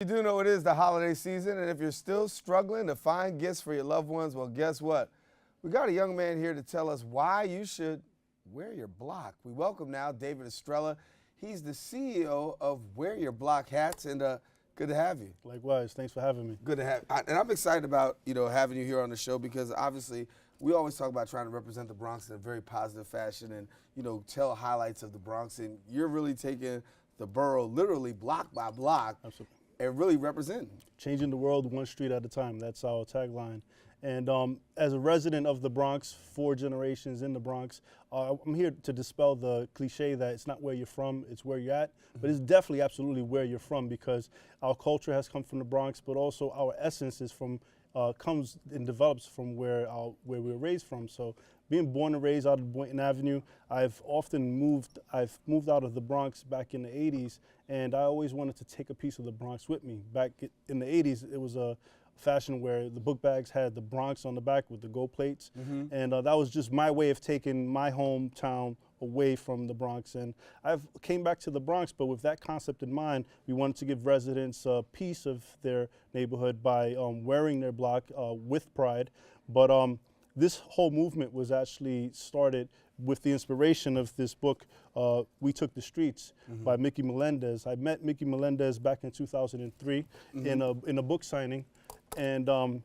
You do know it is the holiday season, and if you're still struggling to find gifts for your loved ones, well, guess what? We got a young man here to tell us why you should wear your block. We welcome now David Estrella. He's the CEO of Wear Your Block Hats, and good to have you. Likewise, thanks for having me. Good to have you. And I'm excited about having you here on the show because obviously we always talk about trying to represent the Bronx in a very positive fashion and tell highlights of the Bronx, and you're really taking the borough literally block by block. Absolutely. And really representing. Changing the world one street at a time. That's our tagline. And as a resident of the Bronx, 4 generations in the Bronx, I'm here to dispel the cliche that it's not where you're from, it's where you're at. But it's definitely absolutely where you're from because our culture has come from the Bronx, but also our essence is from comes and develops from where we were raised from. So being born and raised out of Boynton Avenue, I've moved out of the Bronx back in the 80s, and I always wanted to take a piece of the Bronx with me. Back in the 80s, it was a fashion where the book bags had the Bronx on the back with the gold plates, and that was just my way of taking my hometown away from the Bronx. And I've came back to the Bronx, but with that concept in mind, we wanted to give residents a piece of their neighborhood by wearing their block with pride. But this whole movement was actually started with the inspiration of this book, We Took the Streets, by Mickey Melendez. I met Mickey Melendez back in 2003 in a book signing. And I'll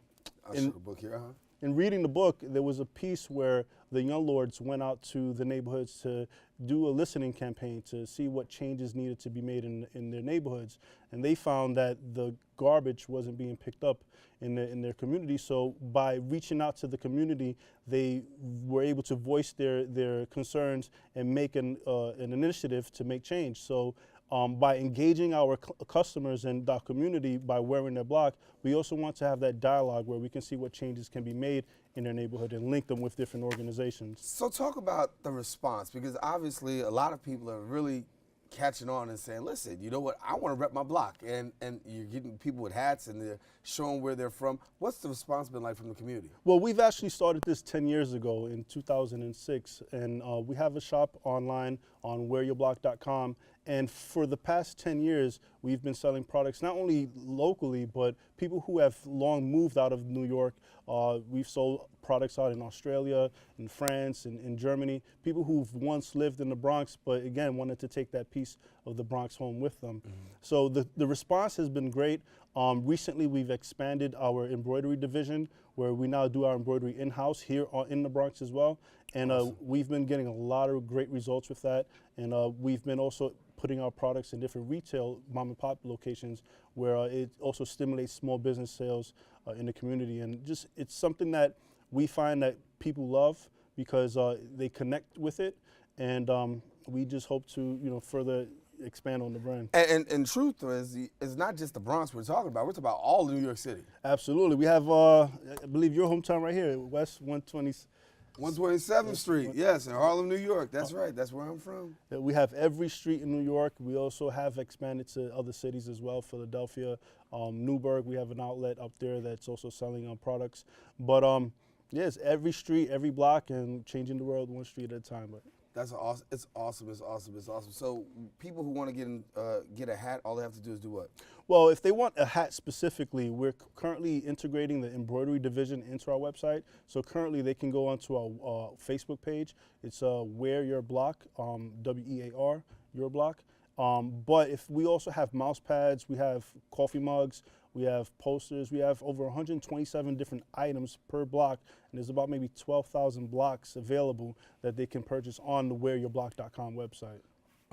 show the book here, in reading the book, there was a piece where the young lords went out to the neighborhoods to do a listening campaign to see what changes needed to be made in their neighborhoods. And they found that the garbage wasn't being picked up in their community. So by reaching out to the community, they were able to voice their concerns and make an initiative to make change. So by engaging our customers and our community by wearing their block, we also want to have that dialogue where we can see what changes can be made in their neighborhood and link them with different organizations. So talk about the response, because obviously a lot of people are really catching on and saying, listen, you know what, I want to rep my block. And you're getting people with hats and they're showing where they're from. What's the response been like from the community? Well, we've actually started this 10 years ago in 2006, and we have a shop online on wearyourblock.com. And for the past 10 years, we've been selling products not only locally, but people who have long moved out of New York. We've sold products out in Australia, in France, in Germany, people who've once lived in the Bronx, but again, wanted to take that piece of the Bronx home with them. So the response has been great. Recently, we've expanded our embroidery division, where we now do our embroidery in-house here in the Bronx as well. And Awesome. We've been getting a lot of great results with that. And we've been also putting our products in different retail mom and pop locations where it also stimulates small business sales in the community. And just it's something that we find that people love because they connect with it. And we just hope to further expand on the brand. And truth is, it's not just the Bronx we're talking about. We're talking about all of New York City. Absolutely. We have, I believe, your hometown right here, West 127th Street, yes, in Harlem, New York. That's right. That's where I'm from. We have every street in New York. We also have expanded to other cities as well, Philadelphia, Newburgh. We have an outlet up there that's also selling products. But yes, every street, every block, and changing the world one street at a time. But That's awesome. It's awesome. It's awesome. It's awesome. So people who want to get a hat, all they have to do is do what? well, if they want a hat specifically, we're currently integrating the embroidery division into our website. So currently they can go onto our Facebook page. It's Wear Your Block, WEAR, Your Block. But if we also have mouse pads, we have coffee mugs, we have posters, we have over 127 different items per block, and there's about maybe 12,000 blocks available that they can purchase on the wearyourblock.com website.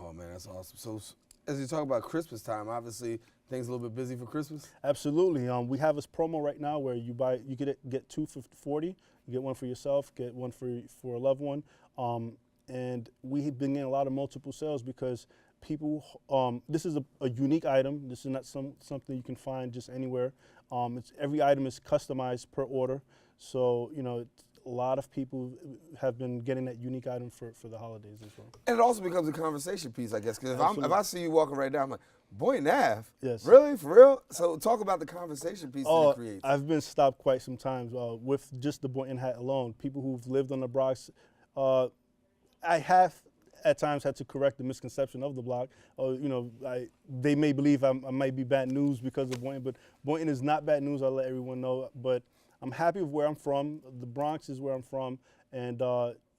Oh man, that's awesome. So as you talk about Christmas time, obviously things a little bit busy for Christmas. Absolutely. We have this promo right now where you get 2 for 40. You get one for yourself, get one for a loved one, and we've been getting a lot of multiple sales because people, this is a unique item. This is not something you can find just anywhere. Every item is customized per order. So, a lot of people have been getting that unique item for the holidays as well. And it also becomes a conversation piece, I guess, because if I see you walking right now, I'm like, Boynton Ave? Yes. Really? For real? So talk about the conversation piece that it creates. I've been stopped quite some times with just the Boynton hat alone. People who've lived on the Bronx, I have at times had to correct the misconception of the block. Or, they may believe I might be bad news because of Boynton, but Boynton is not bad news. I'll let everyone know. But I'm happy with where I'm from. The Bronx is where I'm from, and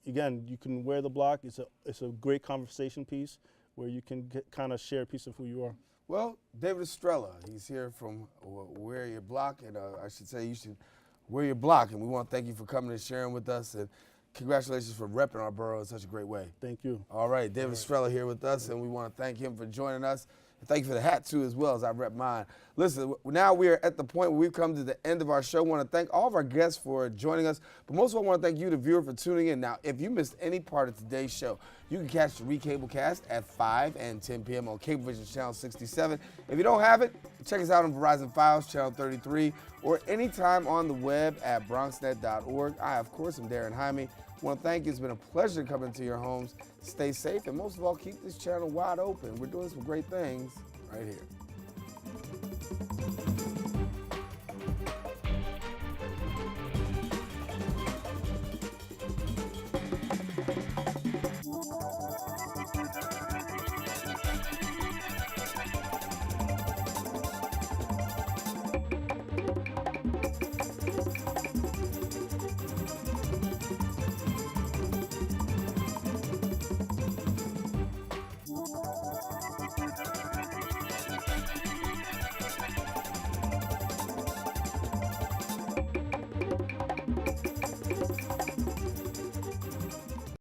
again, you can wear the block. It's a great conversation piece where you can kind of share a piece of who you are. Well, David Estrella, he's here from Wear Your Block, and I should say you should wear your block. And we want to thank you for coming and sharing with us, and congratulations for repping our borough in such a great way. Thank you. All right, David Estrella here with us, and we want to thank him for joining us. And thank you for the hat, too, as well, as I rep mine. Listen, now we are at the point where we've come to the end of our show. I want to thank all of our guests for joining us, but most of all, I want to thank you, the viewer, for tuning in. Now, if you missed any part of today's show, you can catch the Recablecast at 5 and 10 p.m. on Cablevision Channel 67. If you don't have it, check us out on Verizon Files, Channel 33, or anytime on the web at BronxNet.org. I, of course, am Daren Jaime. I want to thank you. It's been a pleasure coming to your homes. Stay safe, and most of all, keep this channel wide open. We're doing some great things right here.